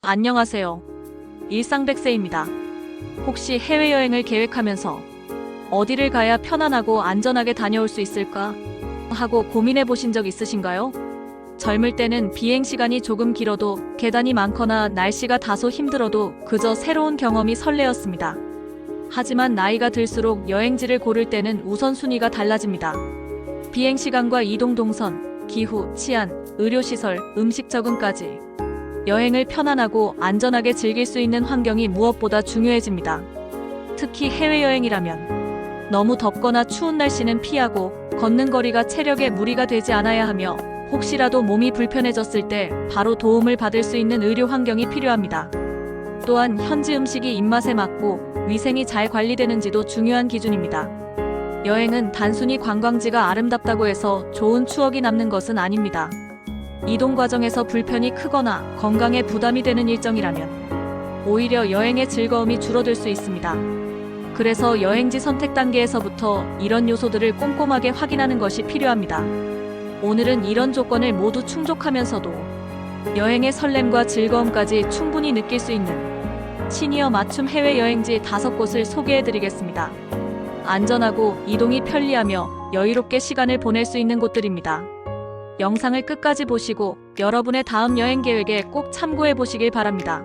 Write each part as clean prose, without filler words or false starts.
안녕하세요. 일상백세입니다. 혹시 해외여행을 계획하면서 어디를 가야 편안하고 안전하게 다녀올 수 있을까 하고 고민해 보신 적 있으신가요? 젊을 때는 비행 시간이 조금 길어도 계단이 많거나 날씨가 다소 힘들어도 그저 새로운 경험이 설레었습니다. 하지만 나이가 들수록 여행지를 고를 때는 우선순위가 달라집니다. 비행 시간과 이동 동선, 기후, 치안, 의료시설, 음식 적응까지 여행을 편안하고 안전하게 즐길 수 있는 환경이 무엇보다 중요해집니다. 특히 해외여행이라면 너무 덥거나 추운 날씨는 피하고 걷는 거리가 체력에 무리가 되지 않아야 하며 혹시라도 몸이 불편해졌을 때 바로 도움을 받을 수 있는 의료 환경이 필요합니다. 또한 현지 음식이 입맛에 맞고 위생이 잘 관리되는지도 중요한 기준입니다. 여행은 단순히 관광지가 아름답다고 해서 좋은 추억이 남는 것은 아닙니다. 이동 과정에서 불편이 크거나 건강에 부담이 되는 일정이라면 오히려 여행의 즐거움이 줄어들 수 있습니다. 그래서 여행지 선택 단계에서부터 이런 요소들을 꼼꼼하게 확인하는 것이 필요합니다. 오늘은 이런 조건을 모두 충족하면서도 여행의 설렘과 즐거움까지 충분히 느낄 수 있는 시니어 맞춤 해외여행지 5곳을 소개해드리겠습니다. 안전하고 이동이 편리하며 여유롭게 시간을 보낼 수 있는 곳들입니다. 영상을 끝까지 보시고 여러분의 다음 여행 계획에 꼭 참고해 보시길 바랍니다.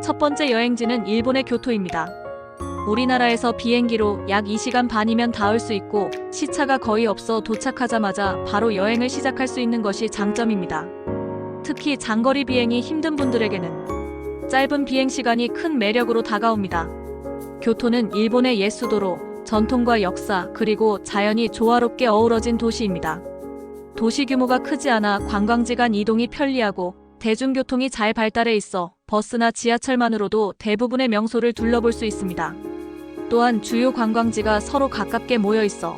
첫 번째 여행지는 일본의 교토입니다. 우리나라에서 비행기로 약 2시간 반이면 닿을 수 있고 시차가 거의 없어 도착하자마자 바로 여행을 시작할 수 있는 것이 장점입니다. 특히 장거리 비행이 힘든 분들에게는 짧은 비행 시간이 큰 매력으로 다가옵니다. 교토는 일본의 옛 수도로 전통과 역사 그리고 자연이 조화롭게 어우러진 도시입니다. 도시 규모가 크지 않아 관광지 간 이동이 편리하고 대중교통이 잘 발달해 있어 버스나 지하철만으로도 대부분의 명소를 둘러볼 수 있습니다. 또한 주요 관광지가 서로 가깝게 모여 있어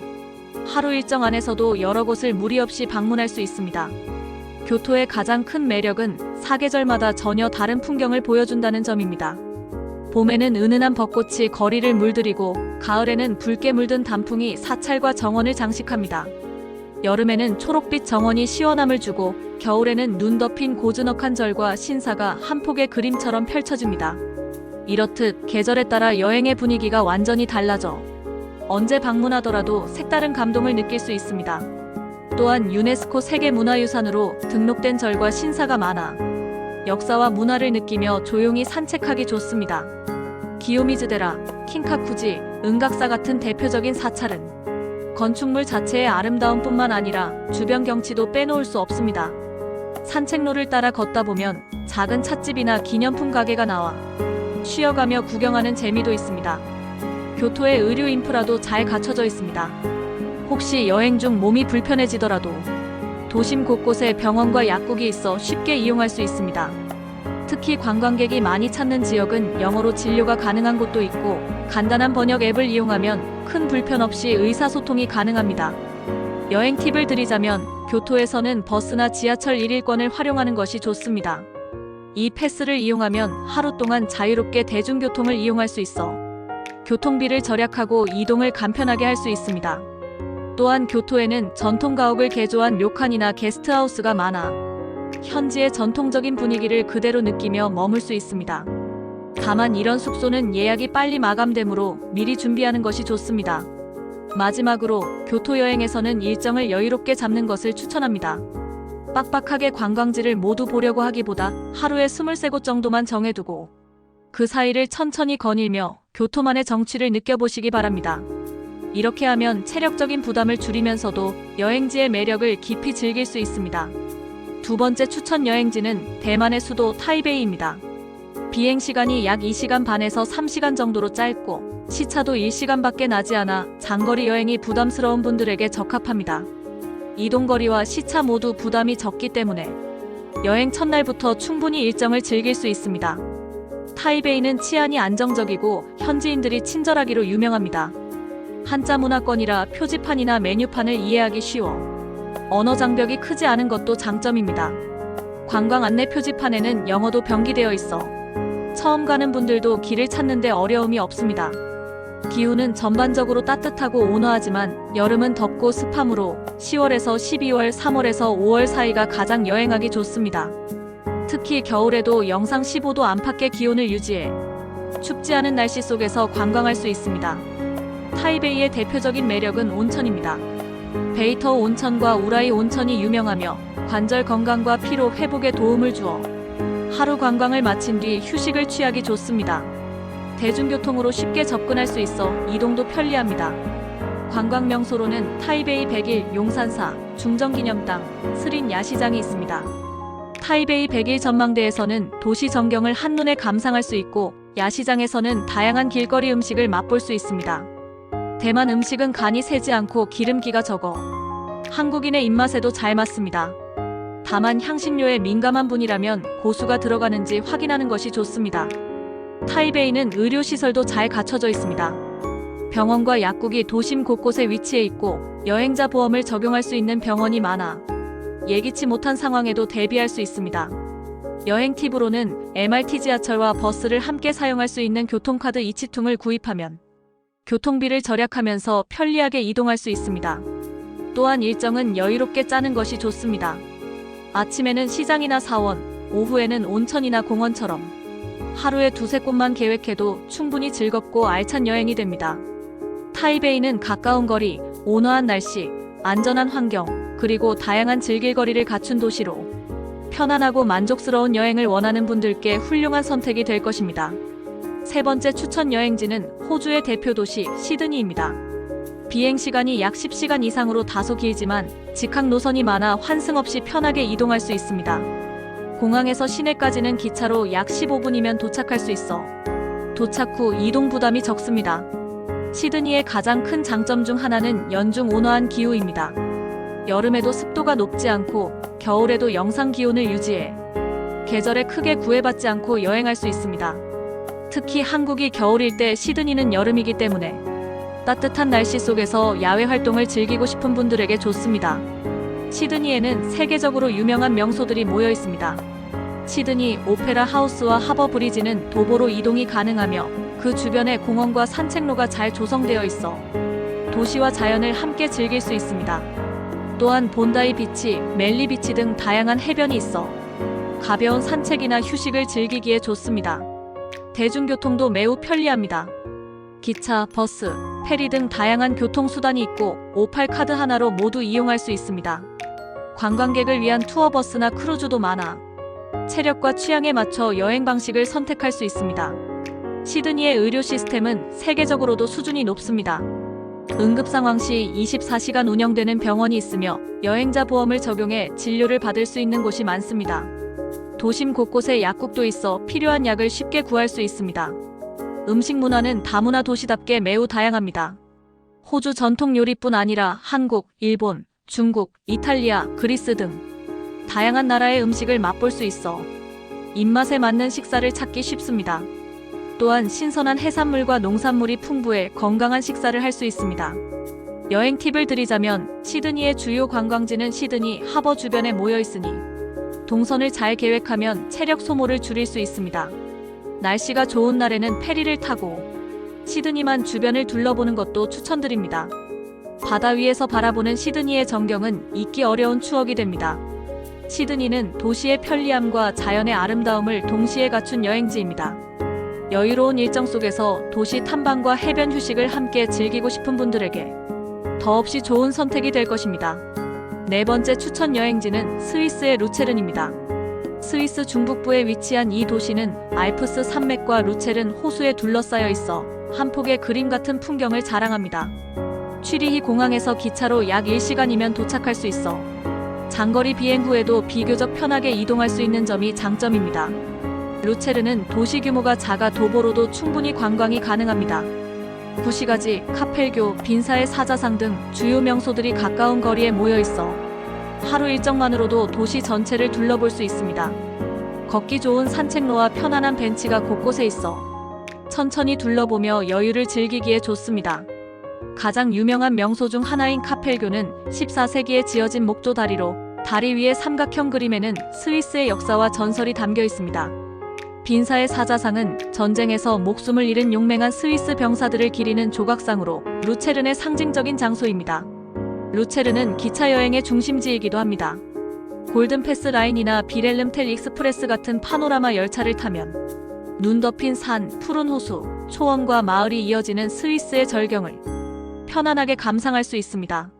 하루 일정 안에서도 여러 곳을 무리 없이 방문할 수 있습니다. 교토의 가장 큰 매력은 사계절마다 전혀 다른 풍경을 보여준다는 점입니다. 봄에는 은은한 벚꽃이 거리를 물들이고 가을에는 붉게 물든 단풍이 사찰과 정원을 장식합니다. 여름에는 초록빛 정원이 시원함을 주고 겨울에는 눈 덮인 고즈넉한 절과 신사가 한 폭의 그림처럼 펼쳐집니다. 이렇듯 계절에 따라 여행의 분위기가 완전히 달라져 언제 방문하더라도 색다른 감동을 느낄 수 있습니다. 또한 유네스코 세계문화유산으로 등록된 절과 신사가 많아 역사와 문화를 느끼며 조용히 산책하기 좋습니다. 기요미즈데라, 킹카쿠지, 은각사 같은 대표적인 사찰은 건축물 자체의 아름다움뿐만 아니라 주변 경치도 빼놓을 수 없습니다. 산책로를 따라 걷다 보면 작은 찻집이나 기념품 가게가 나와 쉬어가며 구경하는 재미도 있습니다. 교토의 의료 인프라도 잘 갖춰져 있습니다. 혹시 여행 중 몸이 불편해지더라도 도심 곳곳에 병원과 약국이 있어 쉽게 이용할 수 있습니다. 특히 관광객이 많이 찾는 지역은 영어로 진료가 가능한 곳도 있고 간단한 번역 앱을 이용하면 큰 불편 없이 의사소통이 가능합니다. 여행 팁을 드리자면 교토에서는 버스나 지하철 1일권을 활용하는 것이 좋습니다. 이 패스를 이용하면 하루 동안 자유롭게 대중교통을 이용할 수 있어 교통비를 절약하고 이동을 간편하게 할 수 있습니다. 또한 교토에는 전통 가옥을 개조한 료칸이나 게스트하우스가 많아 현지의 전통적인 분위기를 그대로 느끼며 머물 수 있습니다. 다만 이런 숙소는 예약이 빨리 마감되므로 미리 준비하는 것이 좋습니다. 마지막으로 교토 여행에서는 일정을 여유롭게 잡는 것을 추천합니다. 빡빡하게 관광지를 모두 보려고 하기보다 하루에 23곳 정도만 정해두고 그 사이를 천천히 거닐며 교토만의 정취를 느껴보시기 바랍니다. 이렇게 하면 체력적인 부담을 줄이면서도 여행지의 매력을 깊이 즐길 수 있습니다. 두 번째 추천 여행지는 대만의 수도 타이베이입니다. 비행 시간이 약 2시간 반에서 3시간 정도로 짧고 시차도 1시간밖에 나지 않아 장거리 여행이 부담스러운 분들에게 적합합니다. 이동거리와 시차 모두 부담이 적기 때문에 여행 첫날부터 충분히 일정을 즐길 수 있습니다. 타이베이는 치안이 안정적이고 현지인들이 친절하기로 유명합니다. 한자 문화권이라 표지판이나 메뉴판을 이해하기 쉬워 언어 장벽이 크지 않은 것도 장점입니다. 관광 안내 표지판에는 영어도 병기되어 있어 처음 가는 분들도 길을 찾는 데 어려움이 없습니다. 기후는 전반적으로 따뜻하고 온화하지만 여름은 덥고 습하므로 10월에서 12월, 3월에서 5월 사이가 가장 여행하기 좋습니다. 특히 겨울에도 영상 15도 안팎의 기온을 유지해 춥지 않은 날씨 속에서 관광할 수 있습니다. 타이베이의 대표적인 매력은 온천입니다. 베이터 온천과 우라이 온천이 유명하며 관절 건강과 피로 회복에 도움을 주어 하루 관광을 마친 뒤 휴식을 취하기 좋습니다. 대중교통으로 쉽게 접근할 수 있어 이동도 편리합니다. 관광 명소로는 타이베이 100일 용산사, 중정기념당, 스린 야시장이 있습니다. 타이베이 100일 전망대에서는 도시 전경을 한눈에 감상할 수 있고 야시장에서는 다양한 길거리 음식을 맛볼 수 있습니다. 대만 음식은 간이 세지 않고 기름기가 적어 한국인의 입맛에도 잘 맞습니다. 다만 향신료에 민감한 분이라면 고수가 들어가는지 확인하는 것이 좋습니다. 타이베이는 의료시설도 잘 갖춰져 있습니다. 병원과 약국이 도심 곳곳에 위치해 있고 여행자 보험을 적용할 수 있는 병원이 많아 예기치 못한 상황에도 대비할 수 있습니다. 여행 팁으로는 MRT 지하철과 버스를 함께 사용할 수 있는 교통카드 이치퉁을 구입하면 교통비를 절약하면서 편리하게 이동할 수 있습니다. 또한 일정은 여유롭게 짜는 것이 좋습니다. 아침에는 시장이나 사원, 오후에는 온천이나 공원처럼 하루에 두세 곳만 계획해도 충분히 즐겁고 알찬 여행이 됩니다. 타이베이는 가까운 거리, 온화한 날씨, 안전한 환경, 그리고 다양한 즐길 거리를 갖춘 도시로 편안하고 만족스러운 여행을 원하는 분들께 훌륭한 선택이 될 것입니다. 세 번째 추천 여행지는 호주의 대표 도시 시드니입니다. 비행시간이 약 10시간 이상으로 다소 길지만 직항 노선이 많아 환승 없이 편하게 이동할 수 있습니다. 공항에서 시내까지는 기차로 약 15분이면 도착할 수 있어 도착 후 이동 부담이 적습니다. 시드니의 가장 큰 장점 중 하나는 연중 온화한 기후입니다. 여름에도 습도가 높지 않고 겨울에도 영상 기온을 유지해 계절에 크게 구애받지 않고 여행할 수 있습니다. 특히 한국이 겨울일 때 시드니는 여름이기 때문에 따뜻한 날씨 속에서 야외 활동을 즐기고 싶은 분들에게 좋습니다. 시드니에는 세계적으로 유명한 명소들이 모여 있습니다. 시드니 오페라 하우스와 하버 브리지는 도보로 이동이 가능하며 그 주변에 공원과 산책로가 잘 조성되어 있어 도시와 자연을 함께 즐길 수 있습니다. 또한 본다이 비치, 멜리 비치 등 다양한 해변이 있어 가벼운 산책이나 휴식을 즐기기에 좋습니다. 대중교통도 매우 편리합니다. 기차, 버스, 페리 등 다양한 교통수단이 있고 58 카드 하나로 모두 이용할 수 있습니다. 관광객을 위한 투어버스나 크루즈도 많아 체력과 취향에 맞춰 여행 방식을 선택할 수 있습니다. 시드니의 의료 시스템은 세계적으로도 수준이 높습니다. 응급 상황 시 24시간 운영되는 병원이 있으며 여행자 보험을 적용해 진료를 받을 수 있는 곳이 많습니다. 도심 곳곳에 약국도 있어 필요한 약을 쉽게 구할 수 있습니다. 음식 문화는 다문화 도시답게 매우 다양합니다. 호주 전통 요리뿐 아니라 한국, 일본, 중국, 이탈리아, 그리스 등 다양한 나라의 음식을 맛볼 수 있어 입맛에 맞는 식사를 찾기 쉽습니다. 또한 신선한 해산물과 농산물이 풍부해 건강한 식사를 할 수 있습니다. 여행 팁을 드리자면 시드니의 주요 관광지는 시드니 하버 주변에 모여 있으니 동선을 잘 계획하면 체력 소모를 줄일 수 있습니다. 날씨가 좋은 날에는 페리를 타고 시드니만 주변을 둘러보는 것도 추천드립니다. 바다 위에서 바라보는 시드니의 전경은 잊기 어려운 추억이 됩니다. 시드니는 도시의 편리함과 자연의 아름다움을 동시에 갖춘 여행지입니다. 여유로운 일정 속에서 도시 탐방과 해변 휴식을 함께 즐기고 싶은 분들에게 더없이 좋은 선택이 될 것입니다. 네 번째 추천 여행지는 스위스의 루체른입니다. 스위스 중북부에 위치한 이 도시는 알프스 산맥과 루체른 호수에 둘러싸여 있어 한 폭의 그림 같은 풍경을 자랑합니다. 취리히 공항에서 기차로 약 1시간이면 도착할 수 있어 장거리 비행 후에도 비교적 편하게 이동할 수 있는 점이 장점입니다. 루체른은 도시 규모가 작아 도보로도 충분히 관광이 가능합니다. 구시가지, 카펠교, 빈사의 사자상 등 주요 명소들이 가까운 거리에 모여 있어 하루 일정만으로도 도시 전체를 둘러볼 수 있습니다. 걷기 좋은 산책로와 편안한 벤치가 곳곳에 있어 천천히 둘러보며 여유를 즐기기에 좋습니다. 가장 유명한 명소 중 하나인 카펠교는 14세기에 지어진 목조 다리로 다리 위의 삼각형 그림에는 스위스의 역사와 전설이 담겨 있습니다. 빈사의 사자상은 전쟁에서 목숨을 잃은 용맹한 스위스 병사들을 기리는 조각상으로 루체른의 상징적인 장소입니다. 루체른은 기차 여행의 중심지이기도 합니다. 골든패스 라인이나 비렐름텔 익스프레스 같은 파노라마 열차를 타면 눈 덮인 산, 푸른 호수, 초원과 마을이 이어지는 스위스의 절경을 편안하게 감상할 수 있습니다.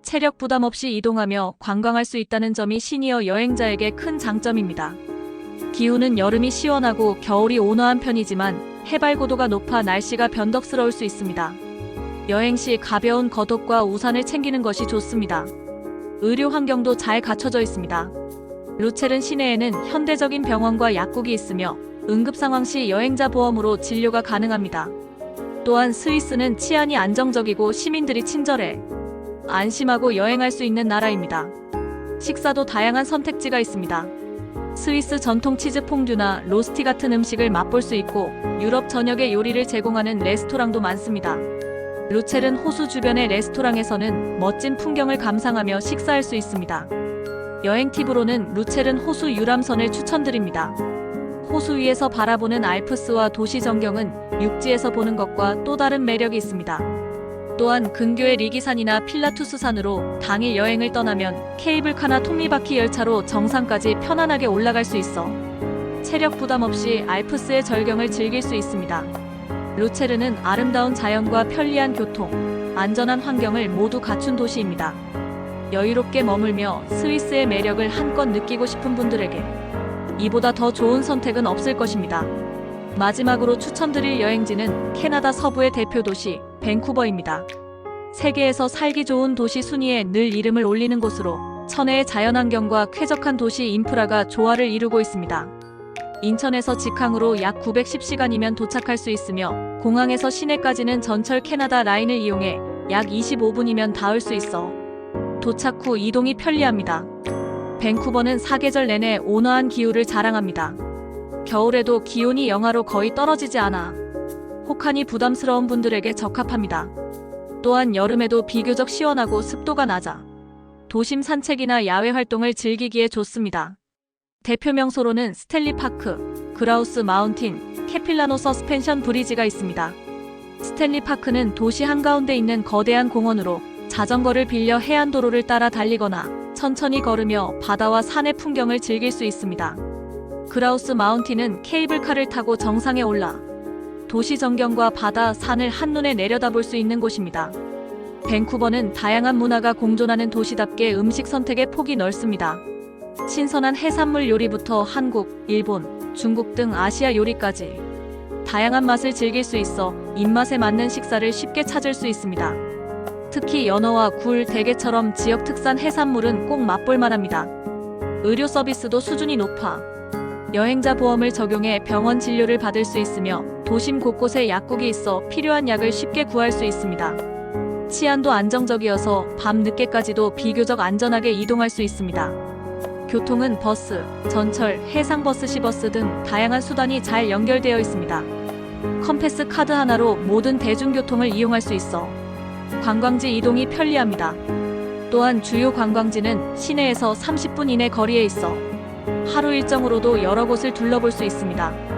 체력 부담 없이 이동하며 관광할 수 있다는 점이 시니어 여행자에게 큰 장점입니다. 기후는 여름이 시원하고 겨울이 온화한 편이지만 해발 고도가 높아 날씨가 변덕스러울 수 있습니다. 여행 시 가벼운 겉옷과 우산을 챙기는 것이 좋습니다. 의료 환경도 잘 갖춰져 있습니다. 루첼른 시내에는 현대적인 병원과 약국이 있으며 응급 상황 시 여행자 보험으로 진료가 가능합니다. 또한 스위스는 치안이 안정적이고 시민들이 친절해 안심하고 여행할 수 있는 나라입니다. 식사도 다양한 선택지가 있습니다. 스위스 전통 치즈 퐁듀나 로스티 같은 음식을 맛볼 수 있고 유럽 전역의 요리를 제공하는 레스토랑도 많습니다. 루첼른 호수 주변의 레스토랑에서는 멋진 풍경을 감상하며 식사할 수 있습니다. 여행 팁으로는 루첼른 호수 유람선을 추천드립니다. 호수 위에서 바라보는 알프스와 도시 전경은 육지에서 보는 것과 또 다른 매력이 있습니다. 또한 근교의 리기산이나 필라투스산으로 당일 여행을 떠나면 케이블카나 톱니바퀴 열차로 정상까지 편안하게 올라갈 수 있어 체력 부담 없이 알프스의 절경을 즐길 수 있습니다. 루체른은 아름다운 자연과 편리한 교통, 안전한 환경을 모두 갖춘 도시입니다. 여유롭게 머물며 스위스의 매력을 한껏 느끼고 싶은 분들에게 이보다 더 좋은 선택은 없을 것입니다. 마지막으로 추천드릴 여행지는 캐나다 서부의 대표 도시 밴쿠버입니다. 세계에서 살기 좋은 도시 순위에 늘 이름을 올리는 곳으로 천혜의 자연환경과 쾌적한 도시 인프라가 조화를 이루고 있습니다. 인천에서 직항으로 약 910시간이면 도착할 수 있으며 공항에서 시내까지는 전철 캐나다 라인을 이용해 약 25분이면 닿을 수 있어 도착 후 이동이 편리합니다. 밴쿠버는 사계절 내내 온화한 기후를 자랑합니다. 겨울에도 기온이 영하로 거의 떨어지지 않아 혹한이 부담스러운 분들에게 적합합니다. 또한 여름에도 비교적 시원하고 습도가 낮아 도심 산책이나 야외 활동을 즐기기에 좋습니다. 대표 명소로는 스탠리 파크, 그라우스 마운틴, 캐필라노 서스펜션 브리지가 있습니다. 스탠리 파크는 도시 한가운데 있는 거대한 공원으로 자전거를 빌려 해안도로를 따라 달리거나 천천히 걸으며 바다와 산의 풍경을 즐길 수 있습니다. 그라우스 마운틴은 케이블카를 타고 정상에 올라 도시 전경과 바다, 산을 한눈에 내려다볼 수 있는 곳입니다. 밴쿠버는 다양한 문화가 공존하는 도시답게 음식 선택의 폭이 넓습니다. 신선한 해산물 요리부터 한국, 일본, 중국 등 아시아 요리까지 다양한 맛을 즐길 수 있어 입맛에 맞는 식사를 쉽게 찾을 수 있습니다. 특히 연어와 굴, 대게처럼 지역 특산 해산물은 꼭 맛볼 만합니다. 의료 서비스도 수준이 높아 여행자 보험을 적용해 병원 진료를 받을 수 있으며 도심 곳곳에 약국이 있어 필요한 약을 쉽게 구할 수 있습니다. 치안도 안정적이어서 밤 늦게까지도 비교적 안전하게 이동할 수 있습니다. 교통은 버스, 전철, 해상버스, 시버스 등 다양한 수단이 잘 연결되어 있습니다. 컴패스 카드 하나로 모든 대중교통을 이용할 수 있어 관광지 이동이 편리합니다. 또한 주요 관광지는 시내에서 30분 이내 거리에 있어 하루 일정으로도 여러 곳을 둘러볼 수 있습니다.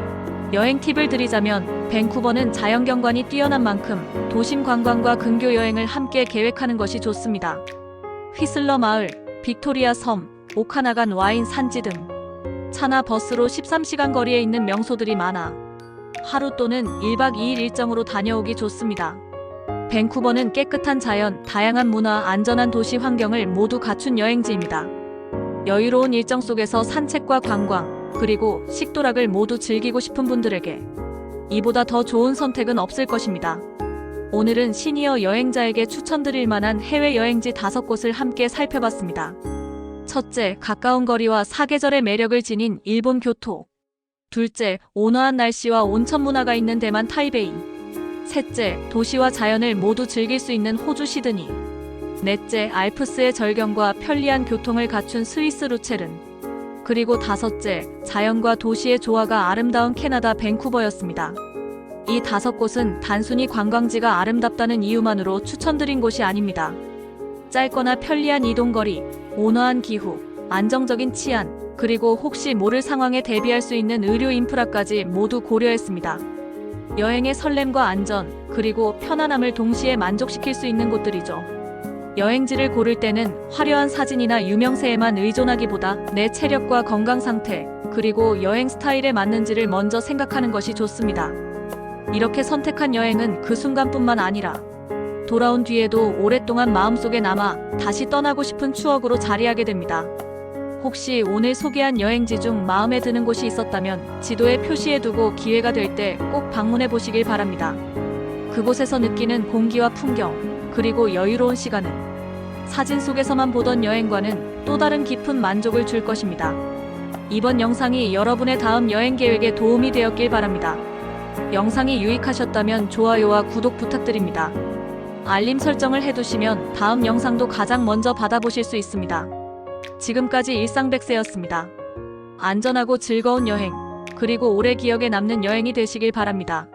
여행 팁을 드리자면 밴쿠버는 자연경관이 뛰어난 만큼 도심 관광과 근교 여행을 함께 계획하는 것이 좋습니다. 휘슬러 마을, 빅토리아 섬, 오카나간 와인 산지 등 차나 버스로 13시간 거리에 있는 명소들이 많아 하루 또는 1박 2일 일정으로 다녀오기 좋습니다. 밴쿠버는 깨끗한 자연, 다양한 문화, 안전한 도시 환경을 모두 갖춘 여행지입니다. 여유로운 일정 속에서 산책과 관광, 그리고 식도락을 모두 즐기고 싶은 분들에게 이보다 더 좋은 선택은 없을 것입니다. 오늘은 시니어 여행자에게 추천드릴 만한 해외 여행지 5곳을 함께 살펴봤습니다. 첫째, 가까운 거리와 사계절의 매력을 지닌 일본 교토. 둘째, 온화한 날씨와 온천 문화가 있는 대만 타이베이. 셋째, 도시와 자연을 모두 즐길 수 있는 호주 시드니. 넷째, 알프스의 절경과 편리한 교통을 갖춘 스위스 루체른. 그리고 다섯째, 자연과 도시의 조화가 아름다운 캐나다 밴쿠버였습니다. 이 5곳은 단순히 관광지가 아름답다는 이유만으로 추천드린 곳이 아닙니다. 짧거나 편리한 이동거리, 온화한 기후, 안정적인 치안, 그리고 혹시 모를 상황에 대비할 수 있는 의료 인프라까지 모두 고려했습니다. 여행의 설렘과 안전, 그리고 편안함을 동시에 만족시킬 수 있는 곳들이죠. 여행지를 고를 때는 화려한 사진이나 유명세에만 의존하기보다 내 체력과 건강 상태, 그리고 여행 스타일에 맞는지를 먼저 생각하는 것이 좋습니다. 이렇게 선택한 여행은 그 순간뿐만 아니라 돌아온 뒤에도 오랫동안 마음속에 남아 다시 떠나고 싶은 추억으로 자리하게 됩니다. 혹시 오늘 소개한 여행지 중 마음에 드는 곳이 있었다면 지도에 표시해두고 기회가 될 때 꼭 방문해 보시길 바랍니다. 그곳에서 느끼는 공기와 풍경, 그리고 여유로운 시간은 사진 속에서만 보던 여행과는 또 다른 깊은 만족을 줄 것입니다. 이번 영상이 여러분의 다음 여행 계획에 도움이 되었길 바랍니다. 영상이 유익하셨다면 좋아요와 구독 부탁드립니다. 알림 설정을 해두시면 다음 영상도 가장 먼저 받아보실 수 있습니다. 지금까지 일상백세였습니다. 안전하고 즐거운 여행, 그리고 오래 기억에 남는 여행이 되시길 바랍니다.